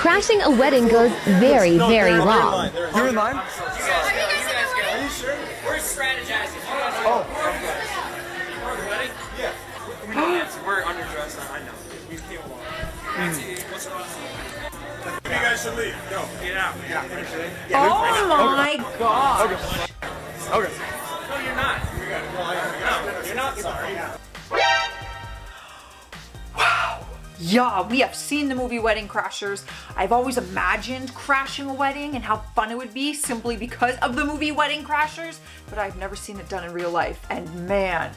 Crashing a wedding goes very, very wrong. You're in line? Are you sure? We're strategizing. Oh. We're the wedding? Yeah. Yes, we're underdressed. I know. We came along. What's wrong? You guys should leave. Go. Get out. Oh my god. Okay. No, you're not. No, you're not sorry. Yeah, we have seen the movie Wedding Crashers. I've always imagined crashing a wedding and how fun it would be simply because of the movie Wedding Crashers, but I've never seen it done in real life. And man,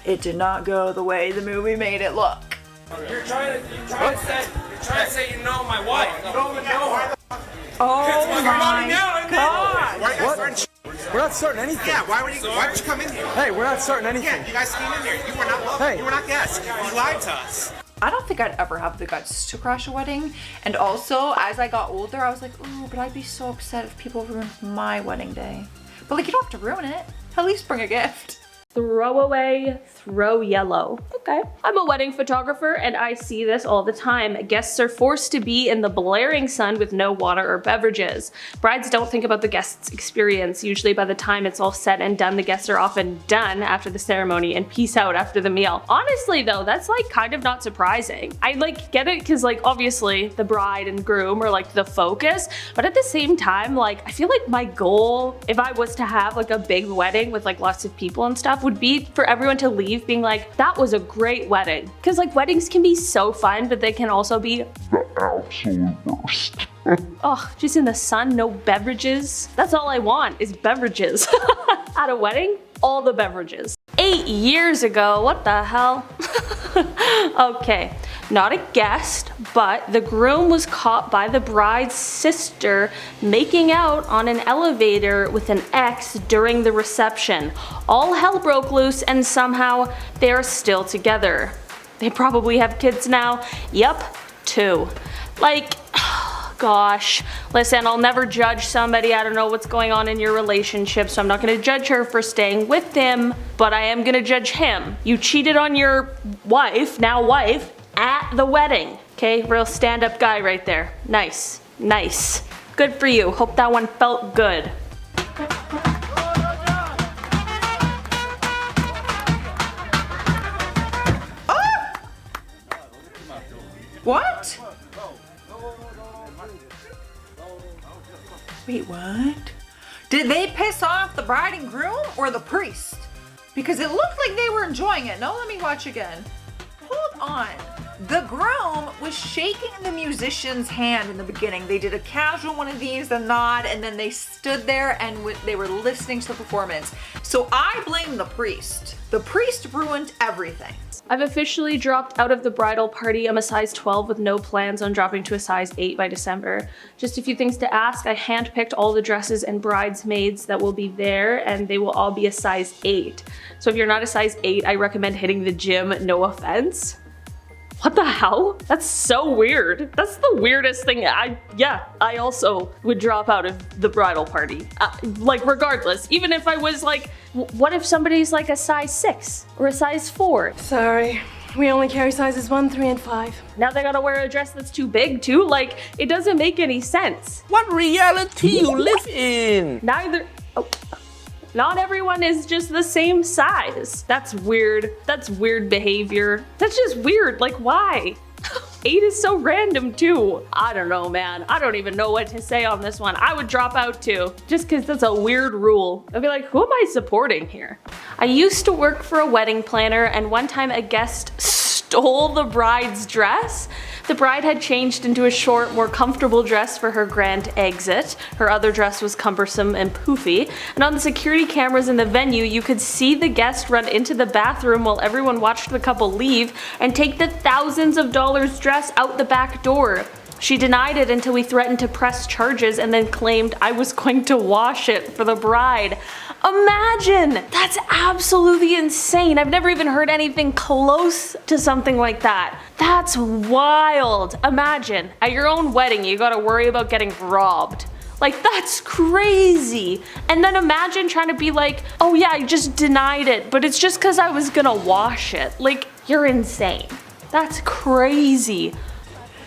it did not go the way the movie made it look. You're trying to say you know my wife. You don't even know her. Oh my god. What? We're not starting anything. Yeah, why would you come in here? Hey, we're not starting anything. Yeah, you guys came in here. You were not welcome. Hey. You were not guests. You lied to us. I don't think I'd ever have the guts to crash a wedding. And also, as I got older, I was like, ooh, but I'd be so upset if people ruined my wedding day. But like, you don't have to ruin it. At least bring a gift. Throw away, throw yellow. Okay. I'm a wedding photographer and I see this all the time. Guests are forced to be in the blaring sun with no water or beverages. Brides don't think about the guests' experience. Usually by the time it's all said and done, the guests are often done after the ceremony and peace out after the meal. Honestly though, that's like kind of not surprising. I like get it because like obviously the bride and groom are like the focus, but at the same time, like I feel like my goal, if I was to have like a big wedding with like lots of people and stuff, would be for everyone to leave being like, that was a great wedding. Because like weddings can be so fun, but they can also be the absolute worst. Oh, just in the sun, no beverages. That's all I want is beverages. At a wedding, all the beverages. 8 years ago, what the hell? Okay, not a guest, but the groom was caught by the bride's sister making out on an elevator with an ex during the reception. All hell broke loose and somehow they're still together. They probably have kids now. Yup, 2. Like, gosh, listen, I'll never judge somebody. I don't know what's going on in your relationship, so I'm not gonna judge her for staying with him, but I am gonna judge him. You cheated on your wife, now wife, at the wedding. Okay, real stand-up guy right there. Nice, nice. Good for you. Hope that one felt good. What? Wait, what? Did they piss off the bride and groom or the priest? Because it looked like they were enjoying it. No, let me watch again. Hold on. The groom was shaking the musician's hand in the beginning. They did a casual one of these, a nod, and then they stood there and they were listening to the performance. So I blame the priest. The priest ruined everything. I've officially dropped out of the bridal party. I'm a size 12 with no plans on dropping to a size 8 by December. Just a few things to ask. I handpicked all the dresses and bridesmaids that will be there and they will all be a size 8. So if you're not a size 8, I recommend hitting the gym, no offense. What the hell? That's so weird. That's the weirdest thing. I also would drop out of the bridal party. Like regardless, even if I was like, what if somebody's like a size 6 or a size 4? Sorry, we only carry sizes 1, 3, and 5. Now they gotta wear a dress that's too big too? Like, it doesn't make any sense. What reality you live in? Not everyone is just the same size. That's weird. That's weird behavior. That's just weird. Like, why? 8 is so random too. I don't know, man. I don't even know what to say on this one. I would drop out too, just because that's a weird rule. I'd be like, who am I supporting here? I used to work for a wedding planner, and one time a guest stole the bride's dress. The bride had changed into a short, more comfortable dress for her grand exit. Her other dress was cumbersome and poofy, and on the security cameras in the venue, you could see the guest run into the bathroom while everyone watched the couple leave and take the thousands of dollars dress out the back door. She denied it until we threatened to press charges and then claimed I was going to wash it for the bride. Imagine! That's absolutely insane. I've never even heard anything close to something like that. That's wild. Imagine, at your own wedding, you gotta worry about getting robbed. Like, that's crazy. And then imagine trying to be like, oh yeah, I just denied it, but it's just because I was gonna wash it. Like, you're insane. That's crazy.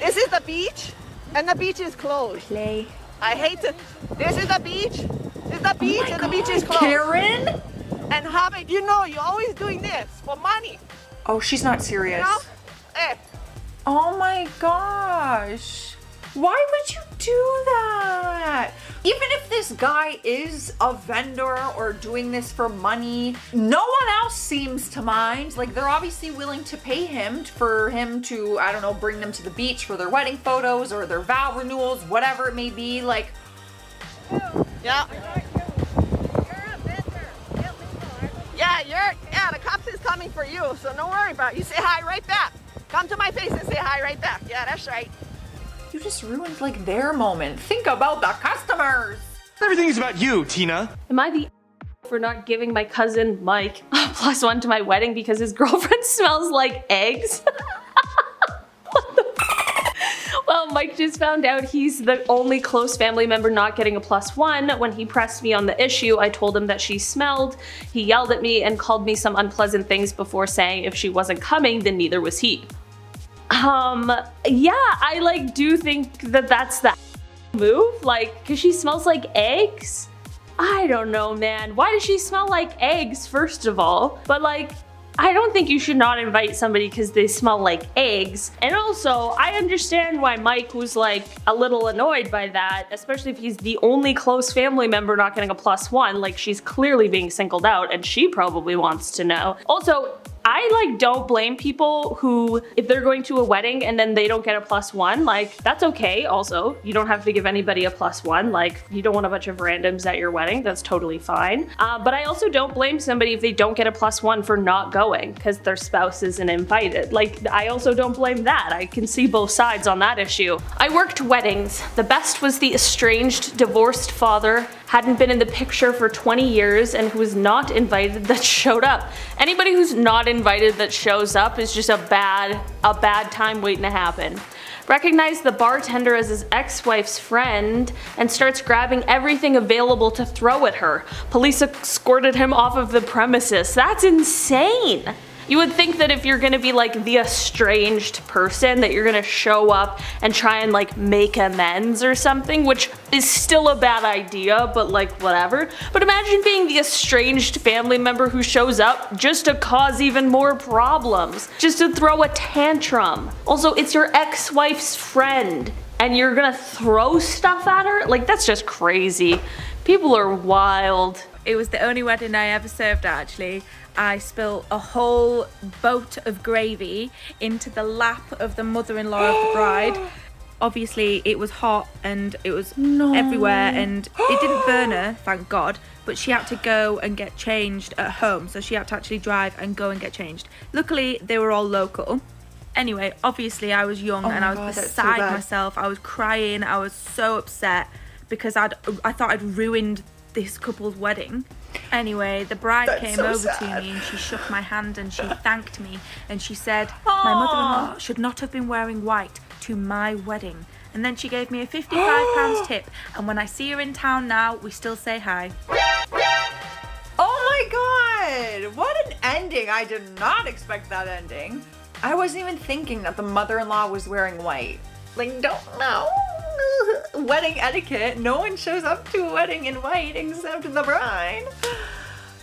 Is it the beach? And the beach is closed. Play. I hate to. This is the beach. This is the beach, and the beach is closed. Karen? And how many? You know, you're always doing this for money. Oh, she's not serious. You know? Eh. Oh my gosh. Why would you do that? Even if this guy is a vendor or doing this for money, no one else seems to mind. Like, they're obviously willing to pay him for him to, I don't know, bring them to the beach for their wedding photos or their vow renewals, whatever it may be. Like, Yeah. Yeah, the cops is coming for you, so don't worry about it. You say hi right back. Come to my face and say hi right back. Yeah, that's right. you just ruined like their moment. Think about the customers. Everything is about you, Tina. Am I the for not giving my cousin Mike a +1 to my wedding because his girlfriend smells like eggs? What the Well, Mike just found out he's the only close family member not getting a +1. When he pressed me on the issue, I told him that she smelled. He yelled at me and called me some unpleasant things before saying if she wasn't coming, then neither was he. Yeah, I do think that that's the move, cause she smells like eggs? I don't know, man. Why does she smell like eggs, first of all? But I don't think you should not invite somebody because they smell like eggs. And also, I understand why Mike was a little annoyed by that, especially if he's the only close family member not getting a +1. She's clearly being singled out and she probably wants to know. Also, I don't blame people who, if they're going to a wedding and then they don't get a +1, that's okay also. You don't have to give anybody a +1. You don't want a bunch of randoms at your wedding, that's totally fine. But I also don't blame somebody if they don't get a +1 for not going because their spouse isn't invited. I also don't blame that. I can see both sides on that issue. I worked weddings. The best was the estranged, divorced father, hadn't been in the picture for 20 years and who was not invited that showed up. Anybody who's not invited that shows up is just a bad time waiting to happen. Recognized the bartender as his ex-wife's friend and starts grabbing everything available to throw at her. Police escorted him off of the premises. That's insane! You would think that if you're gonna be the estranged person that you're gonna show up and try and make amends or something, which is still a bad idea, but whatever. But imagine being the estranged family member who shows up just to cause even more problems, just to throw a tantrum. Also, it's your ex-wife's friend and you're gonna throw stuff at her? That's just crazy. People are wild. It was the only wedding I ever served actually. I spilled a whole boat of gravy into the lap of the mother-in-law of the bride. Obviously it was hot and it was everywhere and it didn't burn her, thank God, but she had to go and get changed at home, so she had to actually drive and go and get changed. Luckily they were all local. Anyway, obviously I was young and I was beside myself. I was crying, I was so upset because I thought I'd ruined this couple's wedding. Anyway, the bride came over to me and she shook my hand and she thanked me and she said, my mother-in-law should not have been wearing white to my wedding. And then she gave me a £55 tip, and when I see her in town now, we still say hi. Oh my god! What an ending! I did not expect that ending. I wasn't even thinking that the mother-in-law was wearing white. Don't know. Wedding etiquette. No one shows up to a wedding in white except the bride.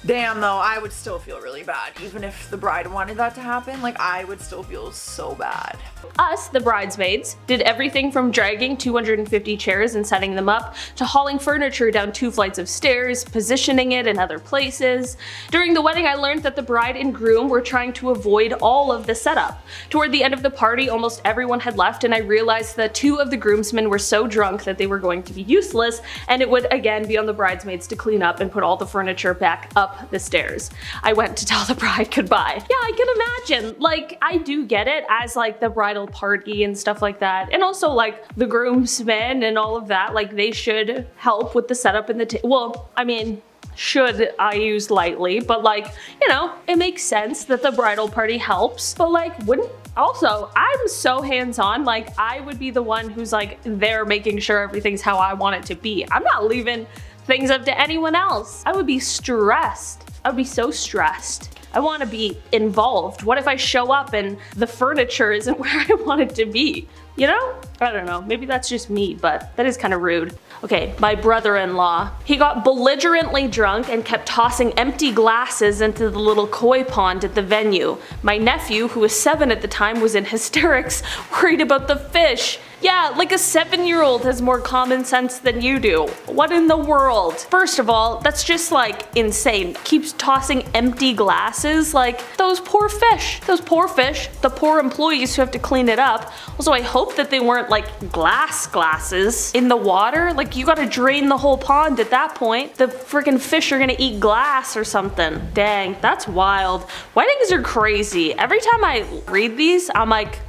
Damn though, I would still feel really bad. Even if the bride wanted that to happen, I would still feel so bad. Us, the bridesmaids, did everything from dragging 250 chairs and setting them up, to hauling furniture down 2 flights of stairs, positioning it in other places. During the wedding I learned that the bride and groom were trying to avoid all of the setup. Toward the end of the party almost everyone had left and I realized that 2 of the groomsmen were so drunk that they were going to be useless and it would again be on the bridesmaids to clean up and put all the furniture back up the stairs. I went to tell the bride goodbye. Yeah, I can imagine. I do get it as the bridal party and stuff like that. And also the groomsmen and all of that, they should help with the setup and the well, I mean, should I use lightly, but it makes sense that the bridal party helps, but wouldn't also, I'm so hands-on, I would be the one who's there making sure everything's how I want it to be. I'm not leaving things up to anyone else. I would be stressed. I would be so stressed. I want to be involved. What if I show up and the furniture isn't where I want it to be? You know? I don't know, maybe that's just me, but that is kind of rude. Okay, my brother-in-law. He got belligerently drunk and kept tossing empty glasses into the little koi pond at the venue. My nephew, who was 7 at the time, was in hysterics, worried about the fish. Yeah, like a 7-year-old has more common sense than you do. What in the world? First of all, that's just like insane. Keeps tossing empty glasses, like those poor fish, the poor employees who have to clean it up. Also, I hope that they weren't like glasses in the water. Like you gotta drain the whole pond at that point. The freaking fish are gonna eat glass or something. Dang, that's wild. Weddings are crazy. Every time I read these, I'm like,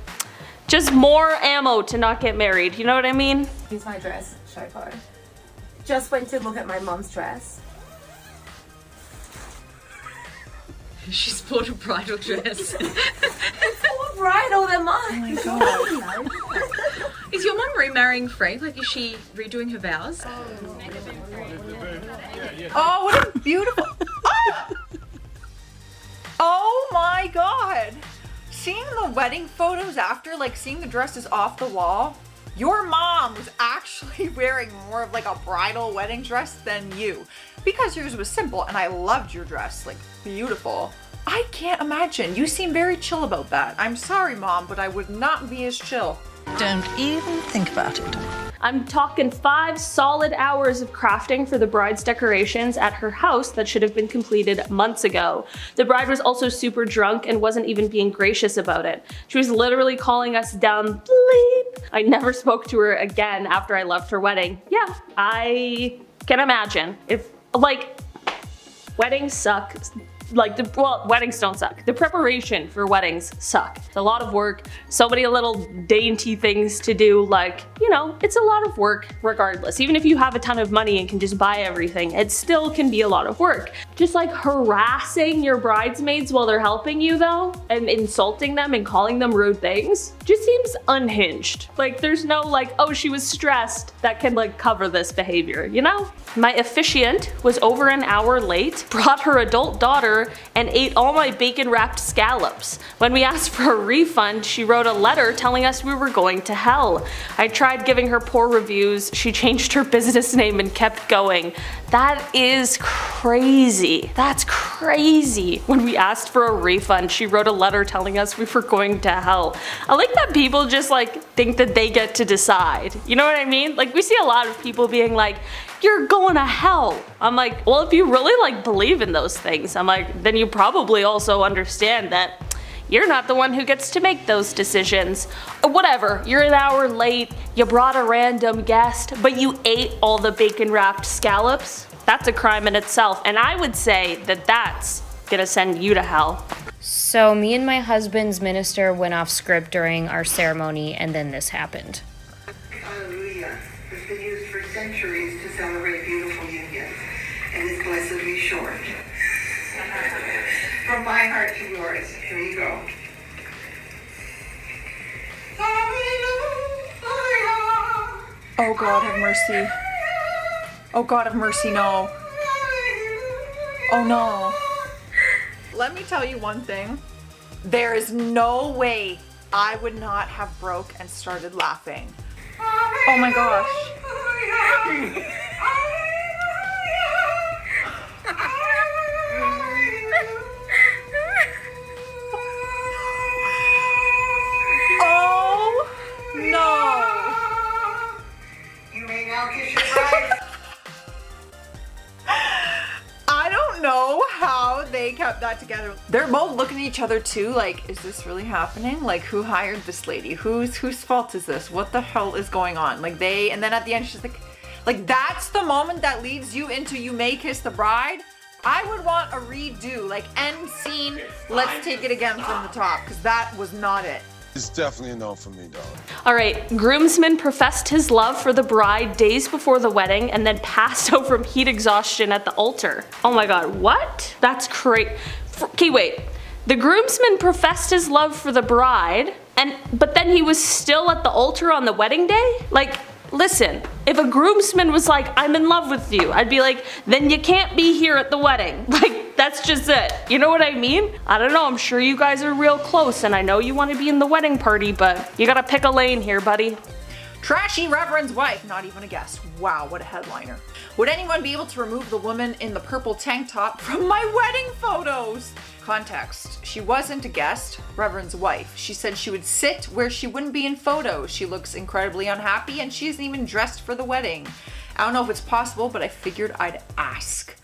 just more ammo to not get married, you know what I mean? Here's my dress, Shofar. Just went to look at my mom's dress. She's bought a bridal dress. It's more bridal than mine. Oh my god. Is your mum remarrying Frank? Like, is she redoing her vows? Oh, what a beautiful. Oh! Oh my god. Seeing the wedding photos after, like seeing the dresses off the wall, your mom was actually wearing more of like a bridal wedding dress than you. Because yours was simple and I loved your dress, like beautiful. I can't imagine. You seem very chill about that. I'm sorry, Mom, but I would not be as chill. Don't even think about it. I'm talking 5 solid hours of crafting for the bride's decorations at her house that should have been completed months ago. The bride was also super drunk and wasn't even being gracious about it. She was literally calling us dumb bleep. I never spoke to her again after I left her wedding. Yeah, I can imagine. If, like, weddings suck. Like, well, weddings don't suck. The preparation for weddings suck. It's a lot of work, so many little dainty things to do, like, you know, it's a lot of work regardless. Even if you have a ton of money and can just buy everything, it still can be a lot of work. Just like harassing your bridesmaids while they're helping you though, and insulting them and calling them rude things, just seems unhinged. Like, there's no like, oh, she was stressed, that can like cover this behavior, you know? My officiant was over an hour late, brought her adult daughter, and ate all my bacon-wrapped scallops. When we asked for a refund, she wrote a letter telling us we were going to hell. I tried giving her poor reviews, she changed her business name and kept going. That is crazy. That's crazy. When we asked for a refund, she wrote a letter telling us we were going to hell. I like that people just like think that they get to decide. You know what I mean? Like, we see a lot of people being like, you're going to hell. I'm like, well, if you really like believe in those things, I'm like, then you probably also understand that you're not the one who gets to make those decisions. Whatever, you're an hour late, you brought a random guest, but you ate all the bacon-wrapped scallops. That's a crime in itself, and I would say that that's gonna send you to hell. So me and my husband's minister went off script during our ceremony, and then this happened. Hallelujah has been used for centuries to celebrate beautiful unions, and is blessedly short. From my heart to yours, here you go. Oh God, have mercy. Oh God, have mercy, no. Oh no. Let me tell you one thing. There is no way I would not have broke and started laughing. Oh my gosh. Oh no. You may now kiss your bride. I don't know how they kept that together. They're both looking at each other too, like, is this really happening? Like, who hired this lady? Whose fault is this? What the hell is going on? Like, and then at the end she's like that's the moment that leads you into you may kiss the bride. I would want a redo, like end scene, let's take it again from the top, because that was not it. It's definitely a no for me, darling. Alright, groomsman professed his love for the bride days before the wedding and then passed out from heat exhaustion at the altar. Oh my god, what? That's crazy. Okay, wait. The groomsman professed his love for the bride, but then he was still at the altar on the wedding day? Like, listen, if a groomsman was like, I'm in love with you, I'd be like, then you can't be here at the wedding. Like, that's just it. You know what I mean? I don't know, I'm sure you guys are real close and I know you want to be in the wedding party, but you gotta pick a lane here, buddy. Trashy Reverend's wife, not even a guess. Wow, what a headliner. Would anyone be able to remove the woman in the purple tank top from my wedding photos? Context, she wasn't a guest, Reverend's wife. She said she would sit where she wouldn't be in photos. She looks incredibly unhappy and she isn't even dressed for the wedding. I don't know if it's possible, but I figured I'd ask.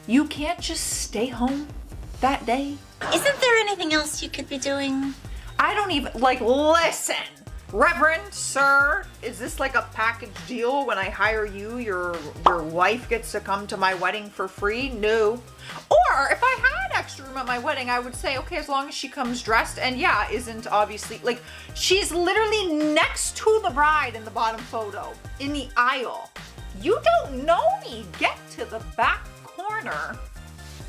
You can't just stay home that day? Isn't there anything else you could be doing? I don't even, like, listen. Reverend, sir, is this like a package deal? When I hire you, your wife gets to come to my wedding for free? No. Or if I had extra room at my wedding, I would say, okay, as long as she comes dressed and yeah, isn't obviously, like, she's literally next to the bride in the bottom photo, in the aisle. You don't know me. Get to the back corner.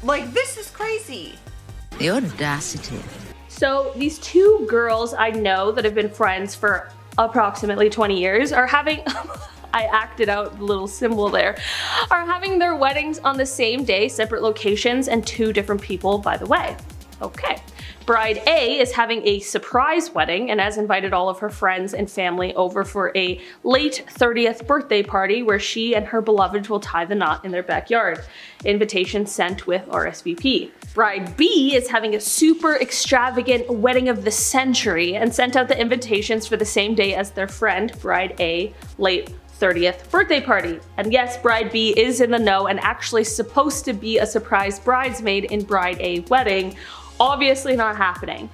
Like, this is crazy. The audacity. So these two girls I know that have been friends for approximately 20 years are having, I acted out the little symbol there, are having their weddings on the same day, separate locations, and two different people, by the way. Okay. Bride A is having a surprise wedding and has invited all of her friends and family over for a late 30th birthday party where she and her beloved will tie the knot in their backyard. Invitation sent with RSVP. Bride B is having a super extravagant wedding of the century and sent out the invitations for the same day as their friend, Bride A, late 30th birthday party. And yes, Bride B is in the know and actually supposed to be a surprise bridesmaid in Bride A wedding. Obviously not happening.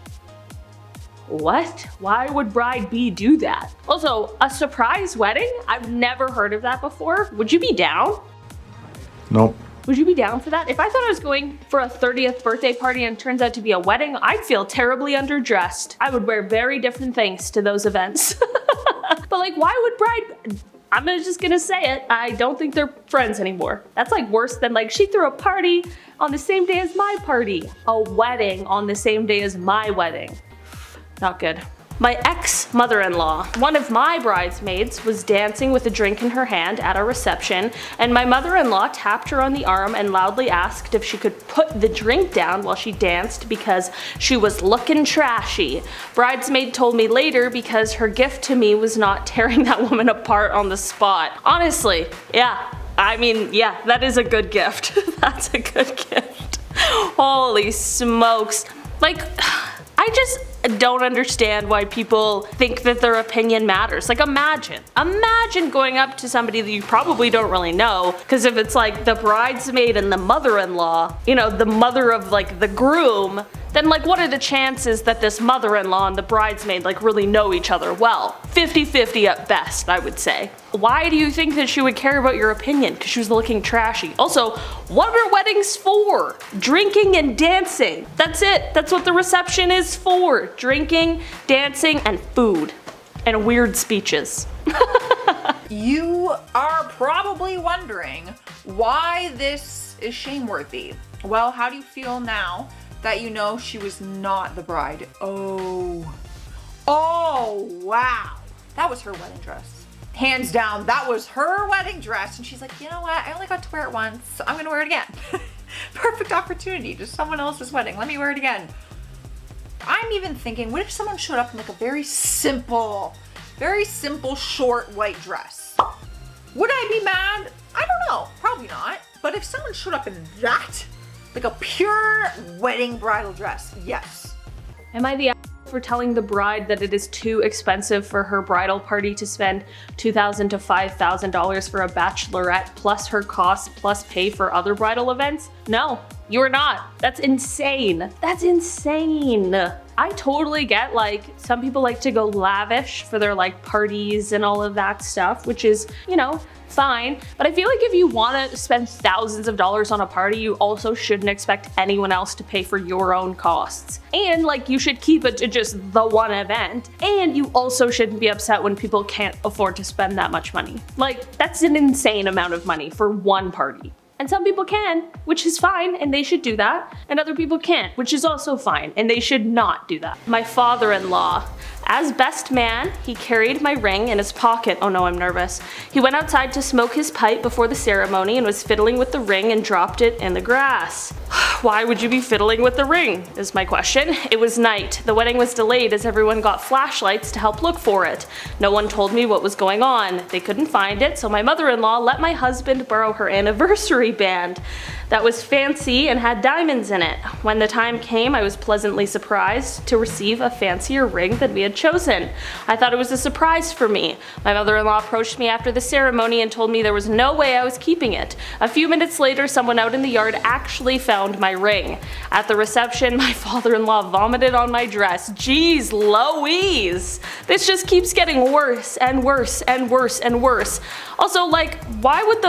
What? Why would Bride B do that? Also, a surprise wedding? I've never heard of that before. Would you be down? Nope. Would you be down for that? If I thought I was going for a 30th birthday party and it turns out to be a wedding, I'd feel terribly underdressed. I would wear very different things to those events. But like, why would Bride... I'm just gonna say it, I don't think they're friends anymore. That's like worse than like, she threw a party on the same day as my party. A wedding on the same day as my wedding. Not good. My ex-mother-in-law, one of my bridesmaids, was dancing with a drink in her hand at a reception, and my mother-in-law tapped her on the arm and loudly asked if she could put the drink down while she danced because she was looking trashy. Bridesmaid told me later because her gift to me was not tearing that woman apart on the spot. Honestly, yeah. I mean, yeah, that is a good gift. That's a good gift. Holy smokes. Like, I just don't understand why people think that their opinion matters. Like, imagine going up to somebody that you probably don't really know, because if it's like the bridesmaid and the mother-in-law, you know, the mother of like the groom, then like what are the chances that this mother-in-law and the bridesmaid like really know each other well? 50-50 at best, I would say. Why do you think that she would care about your opinion? Because she was looking trashy. Also, what are weddings for? Drinking and dancing. That's it. That's what the reception is for. Drinking, dancing, and food. And weird speeches. You are probably wondering why this is shameworthy. Well, how do you feel now that you know she was not the bride? Oh, wow. That was her wedding dress. Hands down, that was her wedding dress. And she's like, you know what? I only got to wear it once, so I'm gonna wear it again. Perfect opportunity, just someone else's wedding. Let me wear it again. I'm even thinking, what if someone showed up in like a very simple short white dress? Would I be mad? I don't know, probably not. But if someone showed up in that, like a pure wedding bridal dress, yes. Am I the for telling the bride that it is too expensive for her bridal party to spend $2,000 to $5,000 for a bachelorette plus her costs plus pay for other bridal events? No, you're not. That's insane. That's insane. I totally get like some people like to go lavish for their like parties and all of that stuff, which is, you know, fine. But I feel like if you want to spend thousands of dollars on a party, you also shouldn't expect anyone else to pay for your own costs. And like you should keep it to just the one event. And you also shouldn't be upset when people can't afford to spend that much money. Like that's an insane amount of money for one party. And some people can, which is fine, and they should do that. And other people can't, which is also fine, and they should not do that. My father-in-law As best man, he carried my ring in his pocket. Oh no, I'm nervous. He went outside to smoke his pipe before the ceremony and was fiddling with the ring and dropped it in the grass. Why would you be fiddling with the ring, is my question. It was night. The wedding was delayed as everyone got flashlights to help look for it. No one told me what was going on. They couldn't find it, so my mother-in-law let my husband borrow her anniversary band. That was fancy and had diamonds in it. When the time came, I was pleasantly surprised to receive a fancier ring than we had chosen. I thought it was a surprise for me. My mother-in-law approached me after the ceremony and told me there was no way I was keeping it. A few minutes later, someone out in the yard actually found my ring. At the reception, my father-in-law vomited on my dress. Jeez Louise! This just keeps getting worse and worse and worse and worse. Also, like, why would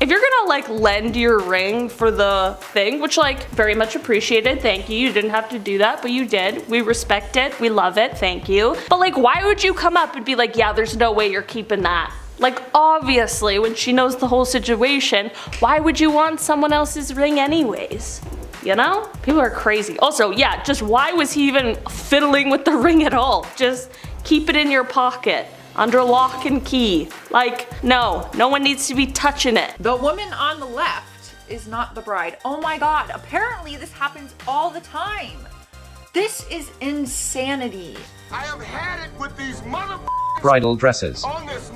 if you're gonna like lend your ring for the thing, which like very much appreciated, thank you, you didn't have to do that, but you did, we respect it, we love it, thank you. But like, why would you come up and be like, yeah, there's no way you're keeping that? Like, obviously, when she knows the whole situation, why would you want someone else's ring anyways? You know? People are crazy. Also, yeah, just why was he even fiddling with the ring at all? Just keep it in your pocket. Under lock and key. Like, no one needs to be touching it. The woman on the left is not the bride. Oh my god, apparently this happens all the time. This is insanity. I have had it with these Bridal dresses. on this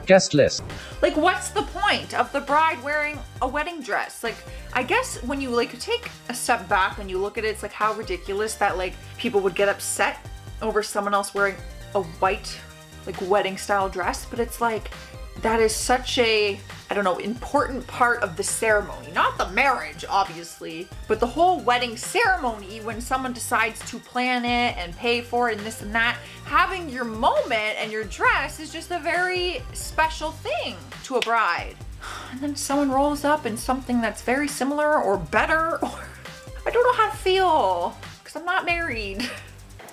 Guest list. Like, what's the point of the bride wearing a wedding dress? Like, I guess when you like take a step back and you look at it, it's like how ridiculous that like people would get upset over someone else wearing a white like wedding style dress, but it's like that is such a, I don't know, important part of the ceremony. Not the marriage, obviously, but the whole wedding ceremony when someone decides to plan it and pay for it and this and that. Having your moment and your dress is just a very special thing to a bride. And then someone rolls up in something that's very similar or better, or I don't know how to feel because I'm not married.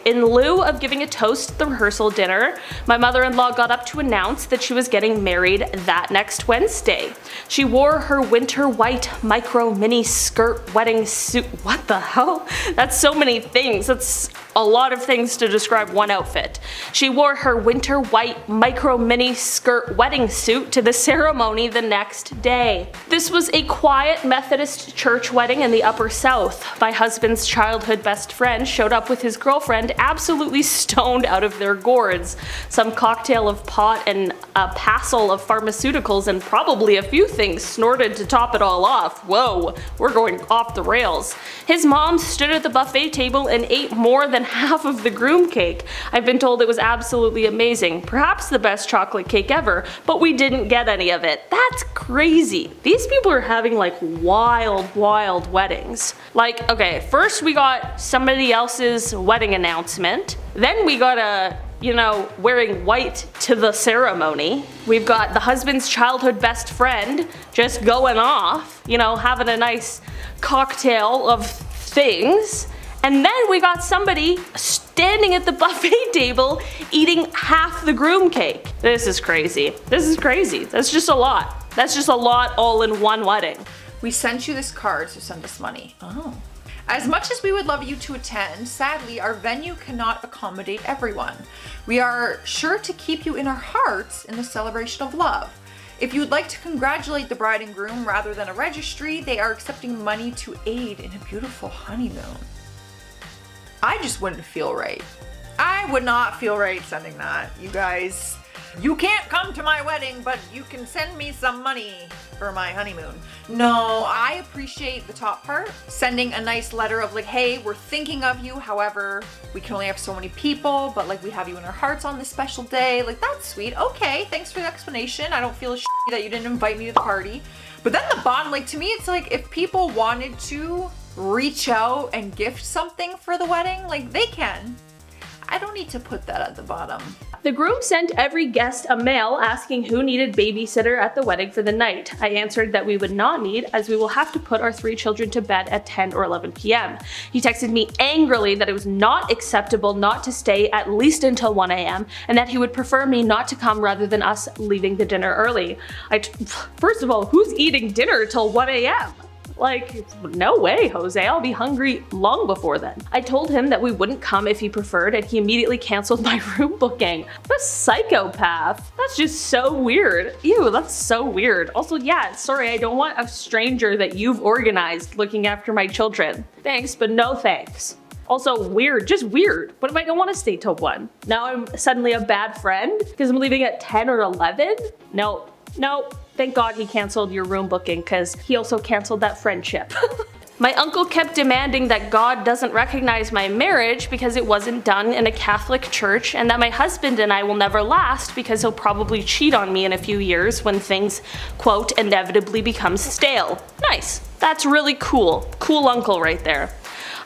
In lieu of giving a toast at the rehearsal dinner, my mother-in-law got up to announce that she was getting married that next Wednesday. She wore her winter white micro mini skirt wedding suit. What the hell? That's so many things. That's a lot of things to describe one outfit. She wore her winter white micro mini skirt wedding suit to the ceremony the next day. This was a quiet Methodist church wedding in the Upper South. My husband's childhood best friend showed up with his girlfriend absolutely stoned out of their gourds. Some cocktail of pot and a passel of pharmaceuticals and probably a few things snorted to top it all off. Whoa, we're going off the rails. His mom stood at the buffet table and ate more than half of the groom cake. I've been told it was absolutely amazing, perhaps the best chocolate cake ever, but we didn't get any of it. That's crazy. These people are having like wild weddings. Like, okay, first we got somebody else's wedding announcement, then we got wearing white to the ceremony. We've got the husband's childhood best friend just going off, having a nice cocktail of things. And then we got somebody standing at the buffet table eating half the groom cake. This is crazy. This is crazy. That's just a lot. That's just a lot all in one wedding. We sent you this card, so send us money. Oh. As much as we would love you to attend, sadly, our venue cannot accommodate everyone. We are sure to keep you in our hearts in the celebration of love. If you would like to congratulate the bride and groom rather than a registry, they are accepting money to aid in a beautiful honeymoon. I just wouldn't feel right. I would not feel right sending that. You guys, you can't come to my wedding, but you can send me some money for my honeymoon. No, I appreciate the top part. Sending a nice letter of like, hey, we're thinking of you. However, we can only have so many people, but like we have you in our hearts on this special day. Like, that's sweet. Okay, thanks for the explanation. I don't feel shitty that you didn't invite me to the party. But then the bottom, like to me, it's like if people wanted to reach out and gift something for the wedding, like they can. I don't need to put that at the bottom. The groom sent every guest a mail asking who needed babysitter at the wedding for the night. I answered that we would not need, as we will have to put our 3 children to bed at 10 or 11 p.m. He texted me angrily that it was not acceptable not to stay at least until 1 a.m. and that he would prefer me not to come rather than us leaving the dinner early. First of all, who's eating dinner till 1 a.m.? Like, no way, Jose, I'll be hungry long before then. I told him that we wouldn't come if he preferred, and he immediately canceled my room booking. What a psychopath. That's just so weird. Ew, that's so weird. Also, yeah, sorry, I don't want a stranger that you've organized looking after my children. Thanks, but no thanks. Also weird, just weird. What if I don't want to stay till 1? Now I'm suddenly a bad friend because I'm leaving at 10 or 11? No. Thank God he canceled your room booking because he also canceled that friendship. My uncle kept demanding that God doesn't recognize my marriage because it wasn't done in a Catholic church, and that my husband and I will never last because he'll probably cheat on me in a few years when things, quote, inevitably become stale. Nice. That's really cool. Cool uncle right there.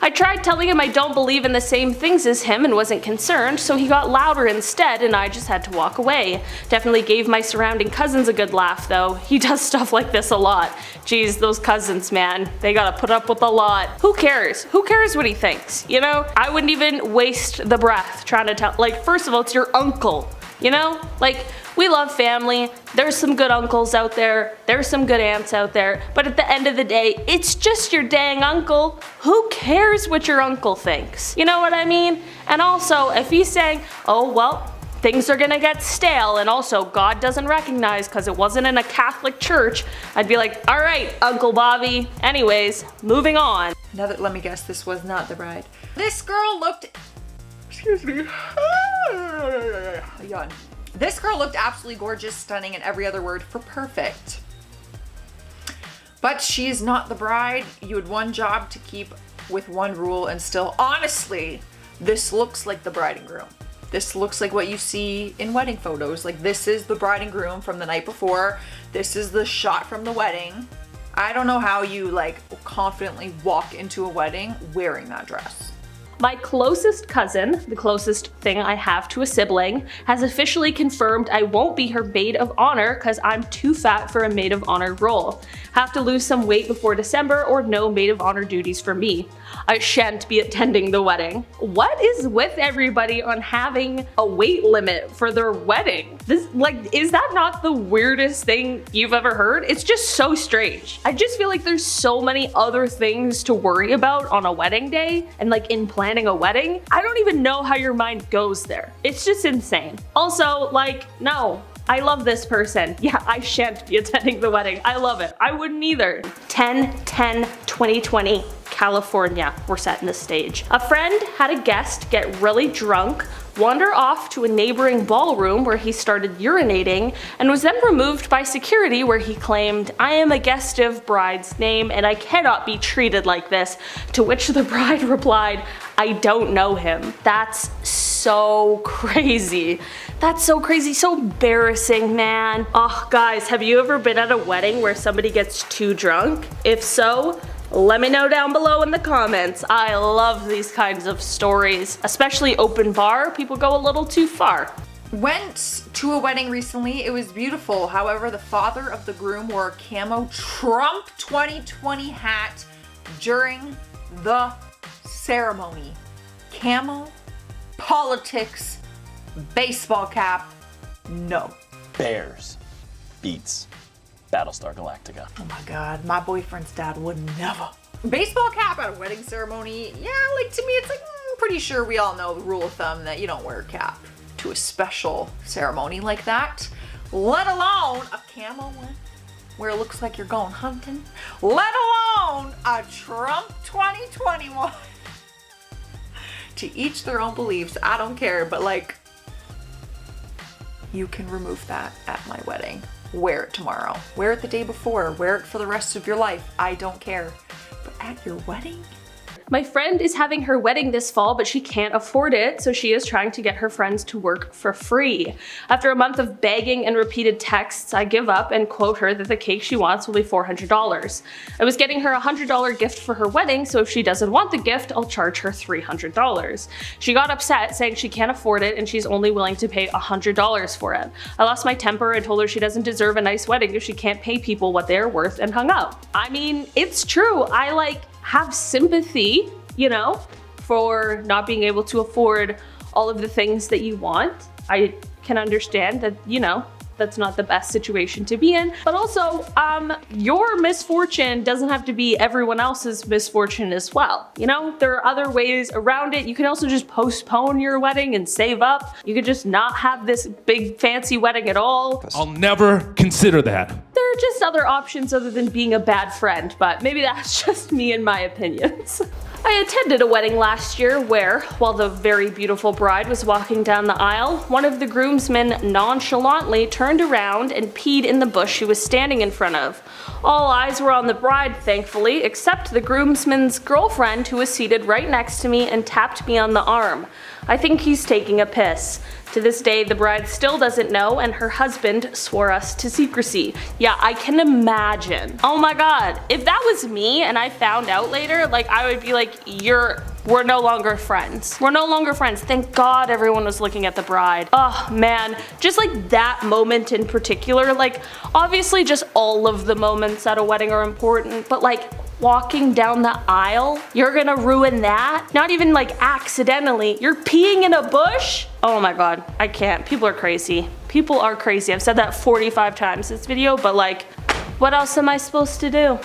I tried telling him I don't believe in the same things as him and wasn't concerned, so he got louder instead and I just had to walk away. Definitely gave my surrounding cousins a good laugh though. He does stuff like this a lot. Geez, those cousins, man, they gotta put up with a lot. Who cares? Who cares what he thinks, you know? I wouldn't even waste the breath trying to tell, like, first of all, it's your uncle, you know? Like, we love family, there's some good uncles out there, there's some good aunts out there, but at the end of the day, it's just your dang uncle. Who cares what your uncle thinks? You know what I mean? And also, if he's saying, oh well, things are gonna get stale, and also God doesn't recognize because it wasn't in a Catholic church, I'd be like, alright, Uncle Bobby. Anyways, moving on. Let me guess, this was not the bride. This girl looked, excuse me, yawn. This girl looked absolutely gorgeous, stunning, and every other word for perfect. But she's not the bride. You had one job to keep with one rule, and still, honestly, this looks like the bride and groom. This looks like what you see in wedding photos. Like, this is the bride and groom from the night before. This is the shot from the wedding. I don't know how you, like, confidently walk into a wedding wearing that dress. My closest cousin, the closest thing I have to a sibling, has officially confirmed I won't be her maid of honor because I'm too fat for a maid of honor role. Have to lose some weight before December or no maid of honor duties for me. I shan't be attending the wedding. What is with everybody on having a weight limit for their wedding? This, like, is that not the weirdest thing you've ever heard? It's just so strange. I just feel like there's so many other things to worry about on a wedding day and like in planning a wedding. I don't even know how your mind goes there. It's just insane. Also, like, no. I love this person. Yeah, I shan't be attending the wedding. I love it. I wouldn't either. 10/10/2020, California. We're setting the stage. A friend had a guest get really drunk, wander off to a neighboring ballroom where he started urinating, and was then removed by security where he claimed, I am a guest of bride's name and I cannot be treated like this, to which the bride replied, I don't know him. That's so crazy. That's so crazy, so embarrassing, man. Oh, guys, have you ever been at a wedding where somebody gets too drunk? If so, let me know down below in the comments. I love these kinds of stories, especially open bar. People go a little too far. Went to a wedding recently. It was beautiful. However, the father of the groom wore a camo Trump 2020 hat during the ceremony. Camo, politics, baseball cap, no. Bears beats Battlestar Galactica. Oh my god, my boyfriend's dad would never. Baseball cap at a wedding ceremony, yeah, like to me it's like, I'm pretty sure we all know the rule of thumb that you don't wear a cap to a special ceremony like that, let alone a camo one where it looks like you're going hunting, let alone a Trump 2021. To each their own beliefs, I don't care, but like, you can remove that at my wedding. Wear it tomorrow. Wear it the day before. Wear it for the rest of your life. I don't care. But at your wedding? My friend is having her wedding this fall, but she can't afford it, so she is trying to get her friends to work for free. After a month of begging and repeated texts, I give up and quote her that the cake she wants will be $400. I was getting her a $100 gift for her wedding, so if she doesn't want the gift, I'll charge her $300. She got upset, saying she can't afford it and she's only willing to pay $100 for it. I lost my temper and told her she doesn't deserve a nice wedding if she can't pay people what they're worth, and hung up. I mean, it's true. I have sympathy, you know, for not being able to afford all of the things that you want. I can understand that, you know, that's not the best situation to be in. But also, your misfortune doesn't have to be everyone else's misfortune as well. You know, there are other ways around it. You can also just postpone your wedding and save up. You could just not have this big fancy wedding at all. I'll never consider that. There are just other options other than being a bad friend, but maybe that's just me and my opinions. I attended a wedding last year where, while the very beautiful bride was walking down the aisle, one of the groomsmen nonchalantly turned around and peed in the bush she was standing in front of. All eyes were on the bride, thankfully, except the groomsman's girlfriend, who was seated right next to me and tapped me on the arm. I think he's taking a piss. To this day, the bride still doesn't know, and her husband swore us to secrecy. Yeah, I can imagine. Oh my god, if that was me and I found out later, like, I would be like, we're no longer friends. We're no longer friends. Thank God everyone was looking at the bride. Oh man, just like that moment in particular, like, obviously just all of the moments at a wedding are important, but like, walking down the aisle, you're gonna ruin that? Not even like accidentally, you're peeing in a bush? Oh my god, I can't. People are crazy. People are crazy. I've said that 45 times this video, but like, what else am I supposed to do?